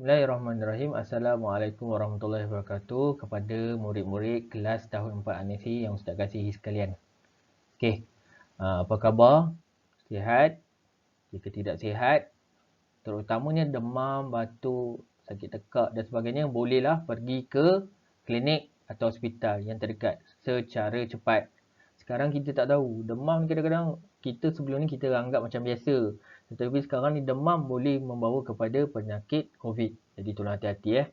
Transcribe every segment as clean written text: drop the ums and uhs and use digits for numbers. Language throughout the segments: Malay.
Bismillahirrahmanirrahim. Assalamualaikum warahmatullahi wabarakatuh kepada murid-murid kelas tahun 4 Anisi yang Ustaz kasihi sekalian. Okey, apa khabar? Sihat? Jika tidak sihat, terutamanya demam, batuk, sakit tekak dan sebagainya, bolehlah pergi ke klinik atau hospital yang terdekat secara cepat. Sekarang kita tak tahu, demam kadang-kadang kita sebelum ni kita anggap macam biasa. Tetapi sekarang ni demam boleh membawa kepada penyakit COVID. Jadi tolong hati-hati .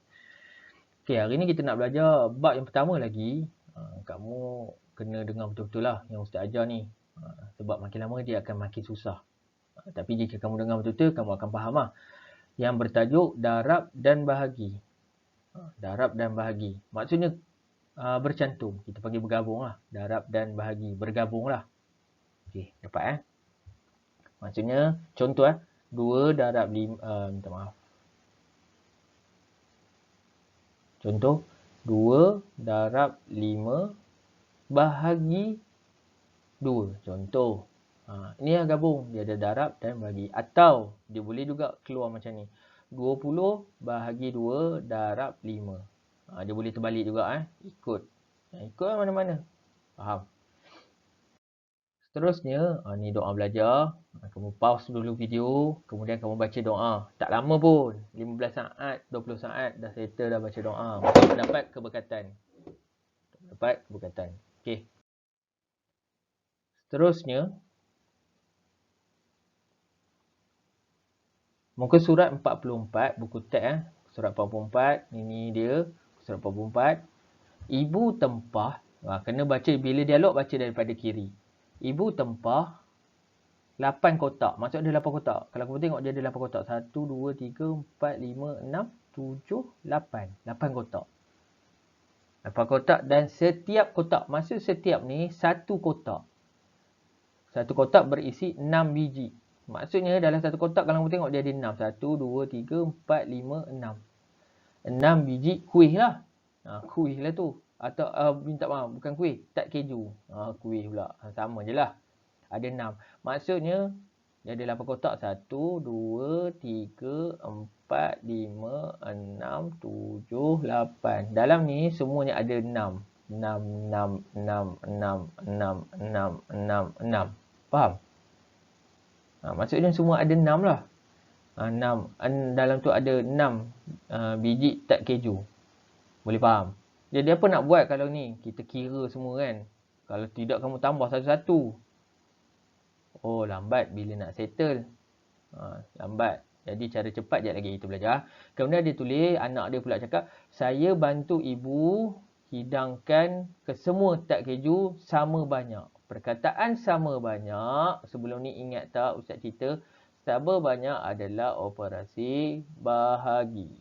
Okey, hari ni kita nak belajar bab yang pertama lagi. Kamu kena dengar betul-betul lah yang Ustaz ajar ni. Sebab makin lama dia akan makin susah. Tapi jika kamu dengar betul-betul, kamu akan faham lah. Yang bertajuk darab dan bahagi. Darab dan bahagi. Maksudnya bercantum. Kita panggil bergabung lah. Darab dan bahagi. Bergabung lah. Okey, dapat Maksudnya, contoh 2 darab 5, minta maaf. Contoh, 2 darab 5 bahagi 2. Contoh. Ini yang gabung. Dia ada darab dan bahagi. Atau, dia boleh juga keluar macam ni. 20 bahagi 2 darab 5. Dia boleh terbalik juga. Ikut. Ikut mana-mana. Faham? Seterusnya, ni doa belajar. Kamu pause dulu video, kemudian kamu baca doa. Tak lama pun, 15 saat, 20 saat dah settle dah baca doa. Untuk dapat keberkatan. Okey. Seterusnya, muka surat 44, buku teks surat 44, ini dia, surat 44. Ibu tempah, kena baca, bila dialog baca daripada kiri. Ibu tempah 8 kotak. Maksud ada 8 kotak. Kalau kamu tengok dia ada 8 kotak. 1, 2, 3, 4, 5, 6, 7, 8. 8 kotak. 8 kotak dan setiap kotak. Maksud setiap ni satu kotak. Satu kotak berisi 6 biji. Maksudnya dalam satu kotak kalau kamu tengok dia ada 6. 1, 2, 3, 4, 5, 6. 6 biji kuih lah. Kuih lah tu. Atau minta maaf, bukan kuih. Tak keju. Kuih pula. Sama je lah. Ada 6. Maksudnya, dia ada 8 kotak. 1, 2, 3, 4, 5, 6, 7, 8. Dalam ni semuanya ada 6. 6, 6, 6, 6, 6, 6, 6, 6. Faham? Maksudnya semua ada 6 lah. 6. Dalam tu ada 6 biji tak keju. Boleh faham? Jadi apa nak buat kalau ni? Kita kira semua kan. Kalau tidak kamu tambah satu-satu. Oh, lambat bila nak settle. Lambat. Jadi cara cepat je lagi kita belajar. Kemudian dia tulis, anak dia pula cakap, saya bantu ibu hidangkan ke semua tak keju sama banyak. Perkataan sama banyak, sebelum ni ingat tak Ustaz cerita, sama banyak adalah operasi bahagi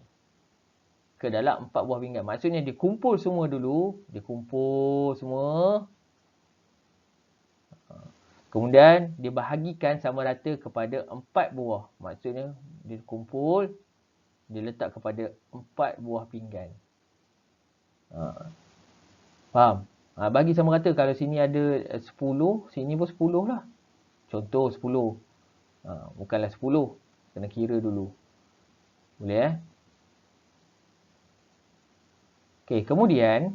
ke dalam 4 buah pinggan. Maksudnya dia kumpul semua dulu. Dia kumpul semua. Kemudian dia bahagikan sama rata kepada 4 buah. Maksudnya dia kumpul, dia letak kepada 4 buah pinggan. Faham? Bagi sama rata. Kalau sini ada 10, sini pun 10 lah. Contoh 10. Bukanlah 10. Kena kira dulu. Boleh Okey, kemudian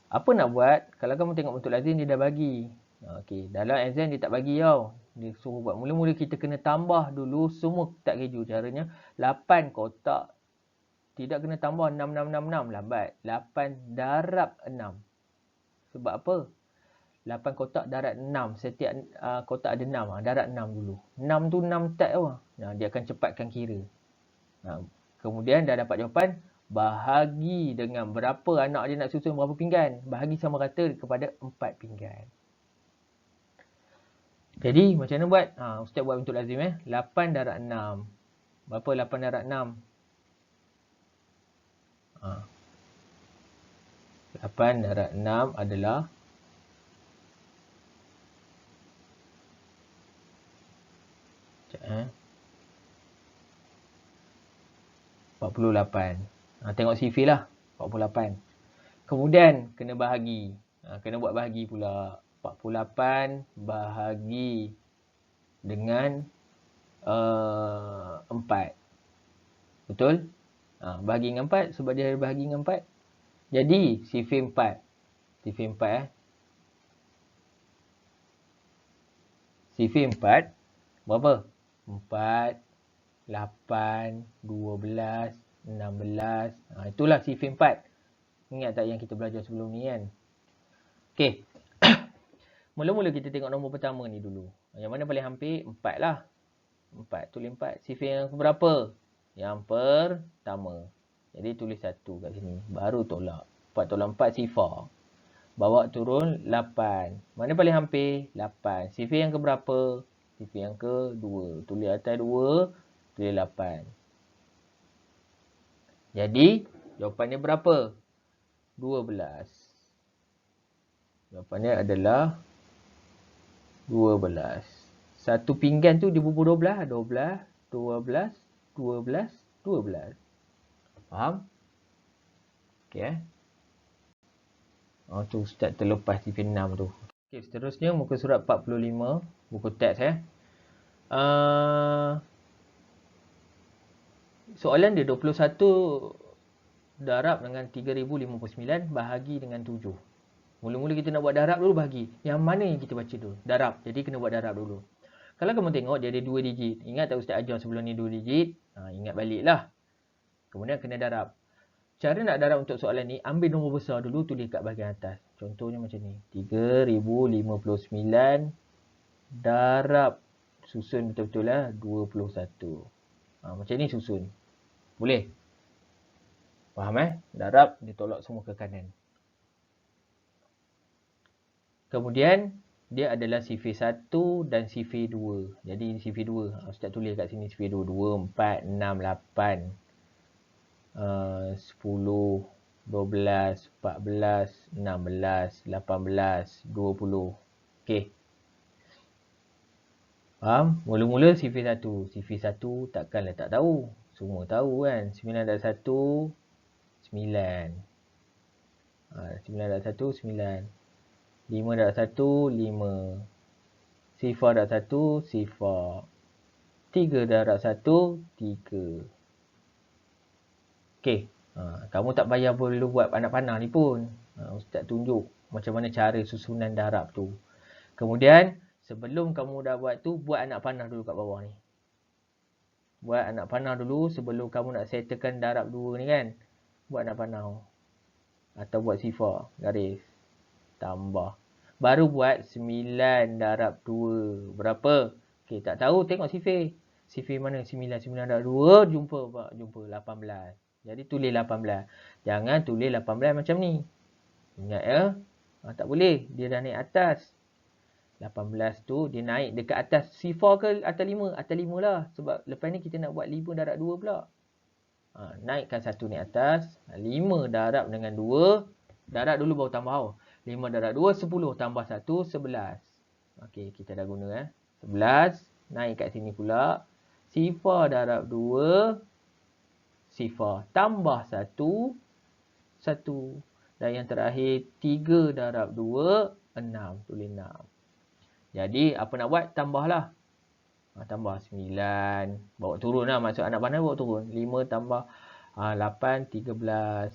apa nak buat? Kalau kamu tengok bentuk lazim dia dah bagi. Okey, dalam exam dia tak bagi tau. Dia suruh buat. Mula-mula kita kena tambah dulu semua tak keju. Caranya 8 kotak. Tidak kena tambah 6, 6, 6, 6. Lambat. 8 darab 6. Sebab apa? 8 kotak darab 6. Setiap kotak ada 6. Darab 6 dulu. 6 tu 6 tak tau. Dia akan cepatkan kira. Kemudian dah dapat jawapan. Bahagi dengan berapa anak dia nak susun berapa pinggan. Bahagi sama rata kepada 4 pinggan. Jadi macam mana buat? Ustaz buat bentuk lazim 8 darab 6. Berapa 8 darab 6? 8 darab 6 adalah 48. Tengok CV lah. 48. Kemudian kena bahagi. Kena buat bahagi pula. 48 bahagi dengan 4. Betul? Bahagi dengan 4 sebab dia ada bahagi dengan 4. Jadi sifir 4. Sifir 4 Sifir 4 berapa? 4, 8, 12, 16. Itulah sifir 4. Ingat tak yang kita belajar sebelum ni kan? Okey. Mula-mula kita tengok nombor pertama ni dulu. Yang mana paling hampir? 4 lah. 4. Tulis 4. Sifir yang berapa? Yang pertama. Jadi tulis 1 kat sini. Baru tolak. 4 tolak 4 sifar. Bawa turun 8. Mana paling hampir? 8. Sifir yang keberapa? Sifir yang kedua. Tulis atas 2. Tulis 8. Jadi jawapannya berapa? 12. Jawapannya adalah 12. Satu pinggan tu dibubur 12. 12, 12, 12, 12. Faham? Okey. Tu Ustaz terlepas sifir 6 tu. Okey, seterusnya muka surat 45. Buku teks soalan dia 21 darab dengan 3059 bahagi dengan 7. Mula-mula kita nak buat darab dulu bahagi. Yang mana yang kita baca dulu? Darab. Jadi kena buat darab dulu. Kalau kamu tengok dia ada 2 digit. Ingat tak Ustaz ajar sebelum ni 2 digit? Ingat baliklah. Kemudian kena darab. Cara nak darab untuk soalan ni, ambil nombor besar dulu, tulis kat bahagian atas. Contohnya macam ni. 3059 darab. Susun betul-betul lah 21. Macam ni susun. Boleh? Faham Darab, dia tolak semua ke kanan. Kemudian, dia adalah sifir 1 dan sifir 2. Jadi, sifir 2. Ustaz tulis kat sini sifir 2. 2, 4, 6, 8, 10, 12, 14, 16, 18, 20. Okey. Faham? Mula-mula sifir 1. Sifir 1 takkanlah tak tahu. Semua tahu kan. 9 darab 1, 9. 9 darab 1, 9. 5 darab 1, 5. Sifar darab 1, sifar. 3 darab 1, 3. Okey. Kamu tak payah perlu buat anak panah ni pun. Ustaz tunjuk macam mana cara susunan darab tu. Kemudian, sebelum kamu dah buat tu, buat anak panah dulu kat bawah ni. Buat anak panah dulu sebelum kamu nak settlekan darab 2 ni kan. Buat anak panah. Atau buat sifar. Garis. Tambah. Baru buat 9 darab 2. Berapa? Okey, tak tahu tengok sifir. Sifir mana? 9. 9 darab 2. Jumpa 18. Jadi tulis 18. Jangan tulis 18 macam ni. Ingat ya. Tak boleh. Dia dah naik atas. 18 tu dia naik dekat atas sifar ke atas 5? Atas 5 lah. Sebab lepas ni kita nak buat 5 darab 2 pula. Naikkan satu ni atas. 5 darab dengan 2. Darab dulu baru tambah. 5 darab 2, 10. Tambah 1, 11. Okey, kita dah guna 11. Naik kat sini pula. Sifar darab 2. Sifar. Tambah 1. 1. Dan yang terakhir, 3 darab 2, 6. Tulis 6. Jadi, apa nak buat? Tambahlah. Tambah 9. Bawa turun lah. Maksud anak panah bawa turun. 5 tambah 8, 13.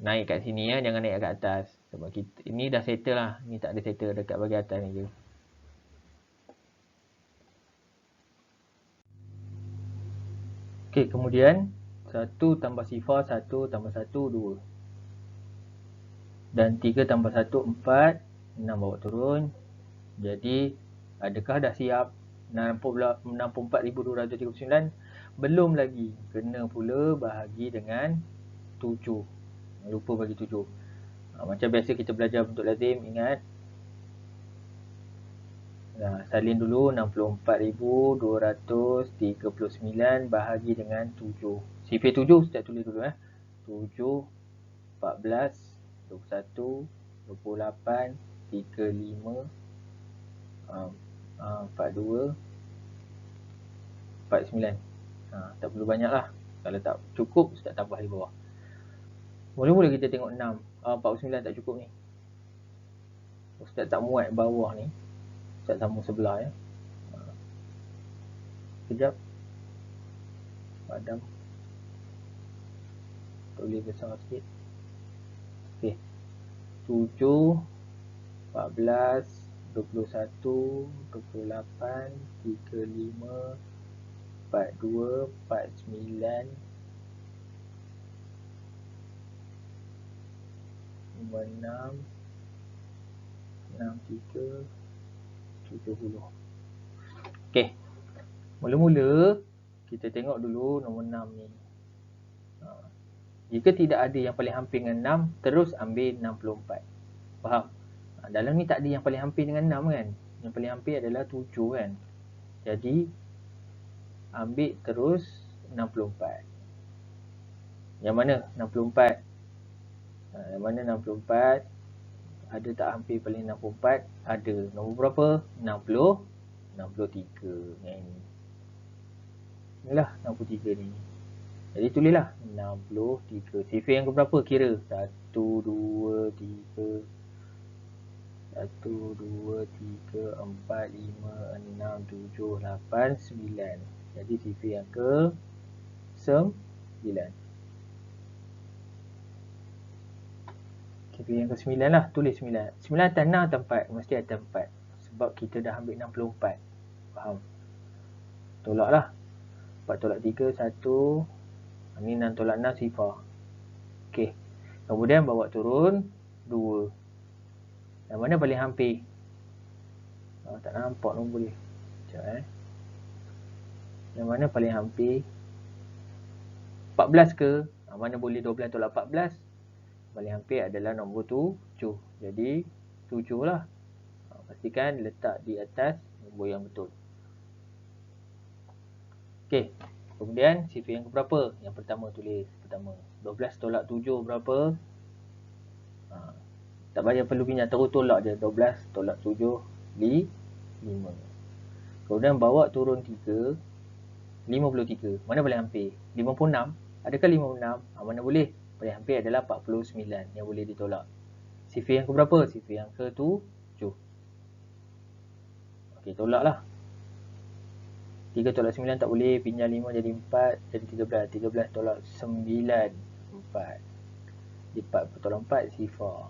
Naik kat sini ya. Jangan naik kat atas. Sebab kita, ini dah settle lah. Ni tak ada settle dekat bahagian atas ni je. Okey, kemudian 1 tambah sifar, 1 tambah 1, 2. Dan 3 tambah 1, 4. 6 bawa turun. Jadi, adakah dah siap? 64,239. Belum lagi. Kena pula bahagi dengan 7. Lupa bagi 7. Macam biasa kita belajar bentuk lazim, ingat. Salin dulu 64,239 bahagi dengan 7. Sifir 7 Ustaz tulis dulu 7, 14, 21, 28, 35, 42, 49. Tak perlu banyak lah. Kalau tak cukup, Ustaz tambah di bawah. Mula-mula kita tengok 6. 49 tak cukup ni. Ustaz tak muat bawah ni. Ustaz sambung sebelah ya. Sekejap. Padam. Tulis besar sikit. Okey. 7, 14, 21, 28, 35, 42, 49, 56, 63, 70. Okey. Mula-mula kita tengok dulu nombor 6 ni. Jika tidak ada yang paling hampir dengan 6, terus ambil 64. Faham? Dalam ni tak ada yang paling hampir dengan 6 kan? Yang paling hampir adalah 7 kan? Jadi, ambil terus 64. Yang mana 64? Yang mana 64? Ada tak hampir paling 64? Ada. Nombor berapa? 60, 63. Yang ini. Inilah 63 ni. Jadi tulislah 63. Sifar yang keberapa kira? 1, 2, 3, 1, 2, 3, 4, 5, 6, 7, 8, 9. Jadi sifar yang ke 9. Sifar yang ke 9 lah. Tulis 9. 9 atas 6 atas 4. Mesti atas 4. Sebab kita dah ambil 64. Faham? Tolak lah. 4 tolak 3, 1. Ini 6 tolak 6 sifar. Okey. Kemudian bawa turun 2. Yang mana paling hampir? Tak nampak nombor dia. Sekejap Yang mana paling hampir? 14 ke? Mana boleh 12 tolak 14? Paling hampir adalah nombor 7. Jadi 7 lah. Pastikan letak di atas nombor yang betul. Okey. Kemudian sifar yang berapa? Yang pertama tulis. Pertama. 12 tolak 7 berapa? Tak payah perlu pinjam. Terus tolak je. 12 tolak 7. 5. Kemudian bawa turun 3. 53. Mana paling hampir? 56. Adakah 56? Mana boleh? Paling hampir adalah 49 yang boleh ditolak. Sifar yang keberapa? Sifar yang ke-7. Okey, tolaklah. 3 tolak 9 tak boleh. Pinjam 5 jadi 4. Jadi 13. 13 tolak 9. 4. Jadi 4 tolak 4 sifar.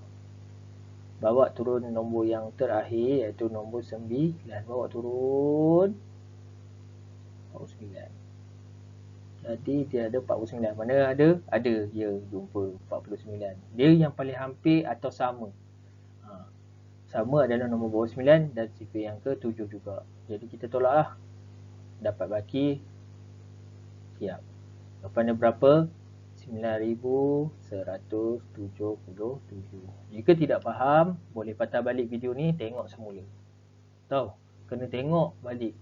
Bawa turun nombor yang terakhir iaitu nombor 9. Bawa turun 49. Jadi dia ada 49. Mana ada? Ada. Ya, jumpa 49. Dia yang paling hampir atau sama. Sama adalah nombor bawah 9 dan sifar yang ke-7 juga. Jadi kita tolaklah. Dapat baki. Siap. Jawapannya berapa? 9177. Jika tidak faham, boleh patah balik video ni, tengok semula. Tahu? Kena tengok balik.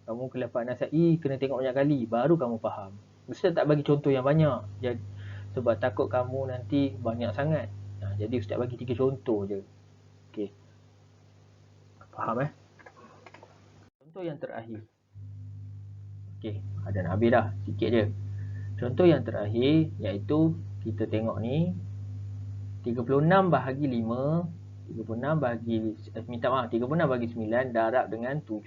Kamu kelafaz nasai kena tengok banyak kali, baru kamu faham. Ustaz tak bagi contoh yang banyak. Jadi, sebab takut kamu nanti banyak sangat. Jadi Ustaz bagi 3 contoh je. Okey. Faham Contoh yang terakhir. Okey, ada nak habis dah. Sikit je. Contoh yang terakhir iaitu kita tengok ni 36 bahagi 5, 36 bahagi 36 bahagi 9 darab dengan 7.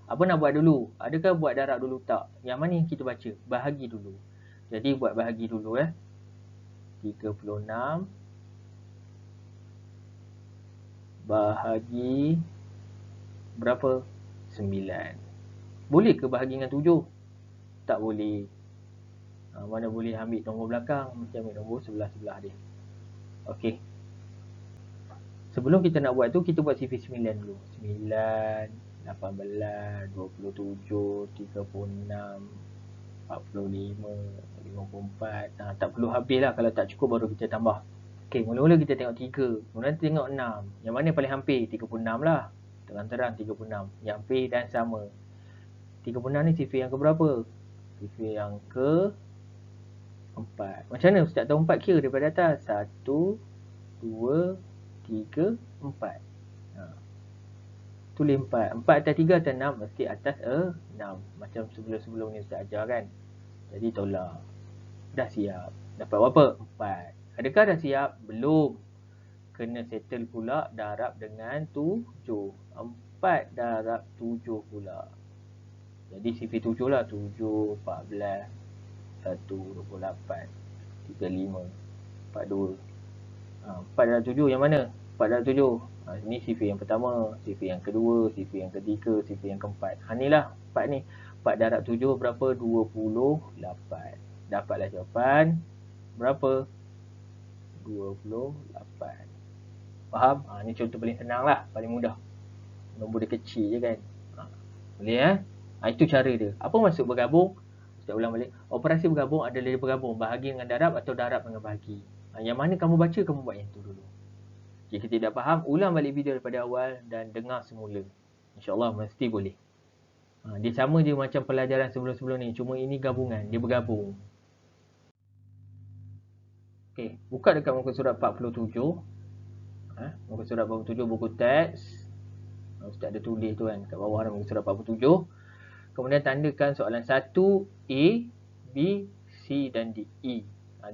Apa nak buat dulu? Adakah buat darab dulu tak? Yang mana yang kita baca? Bahagi dulu. Jadi buat bahagi dulu 36 bahagi berapa? 9. Boleh ke bahagi dengan 7? Tak boleh. Mana boleh ambil nombor belakang, mesti ambil nombor sebelah-sebelah dia. Okey. Sebelum kita nak buat tu, kita buat sifar 9 dulu. 9, 18, 27, 36, 45, 54. Tak perlu habis lah. Kalau tak cukup baru kita tambah. Okey, mula-mula kita tengok 3. Kemudian tengok 6. Yang mana paling hampir? 36 lah. Terang-terang 36. Yang hampir dan sama. 36 ni sifar yang ke berapa? Sifar yang ke 4. Macam mana Ustaz tahu 4 kira daripada atas? 1, 2, 3, 4. Tulis 4. 4 atas 3 atas 6. Mesti atas 6. Macam sebelum-sebelum ni Ustaz ajar kan. Jadi tolak. Dah siap. Dapat berapa? 4. Adakah dah siap? Belum. Kena settle pula darab dengan 7. 4 darab 7 pula. Jadi sifar 7 lah. 7, 14, 1, 28. 35, 42. 4 darab 7 yang mana? 4 darab 7. Ini sifar yang pertama, sifar yang kedua, sifar yang ketiga, sifar yang keempat. Ni lah 4 ni. 4 darab 7 berapa? 28. Dapatlah jawapan berapa? 28. Faham? Ni contoh paling senang lah, paling mudah. Nombor dia kecil je kan. Boleh itu cara dia. Apa maksud bergabung? Saya ulang balik. Operasi bergabung adalah dia bergabung bahagi dengan darab atau darab dengan bahagi. Yang mana kamu baca, kamu buat yang tu dulu. Jika tidak faham, ulang balik video daripada awal dan dengar semula. InsyaAllah mesti boleh. Dia sama je macam pelajaran sebelum-sebelum ni. Cuma ini gabungan. Dia bergabung. Okey, buka dekat muka surat 47. Muka surat 47 buku teks. Ustaz ada tulis tu kan kat bawah muka surat 47. Kemudian tandakan soalan 1, A, B, C dan D. E.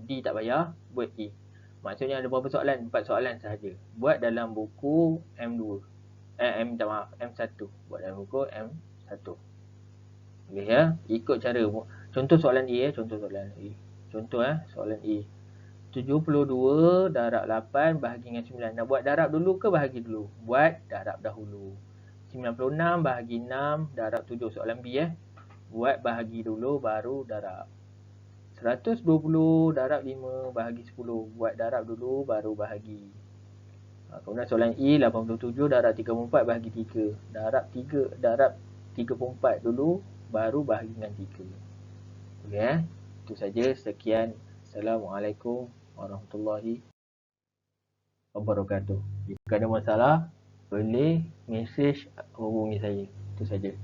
D tak payah, buat E. Maksudnya ada berapa soalan? 4 soalan sahaja. Buat dalam buku M2. M1. Buat dalam buku M1. Boleh ya? Ikut cara. Contoh soalan A contoh soalan A. Contoh soalan A. 72 darab 8 bahagi dengan 9. Nak buat darab dulu ke bahagi dulu? Buat darab dahulu. 96 bahagi 6 darab 7. Soalan B Buat bahagi dulu baru darab. 120 darab 5 bahagi 10. Buat darab dulu baru bahagi. Kemudian soalan E 87 darab 34 bahagi 3. Darab 34 dulu baru bahagi dengan 3. Boleh Itu saja. Sekian. Assalamualaikum warahmatullahi wabarakatuh. Jika ada masalah, boleh mesej hubungi saya. Itu saja.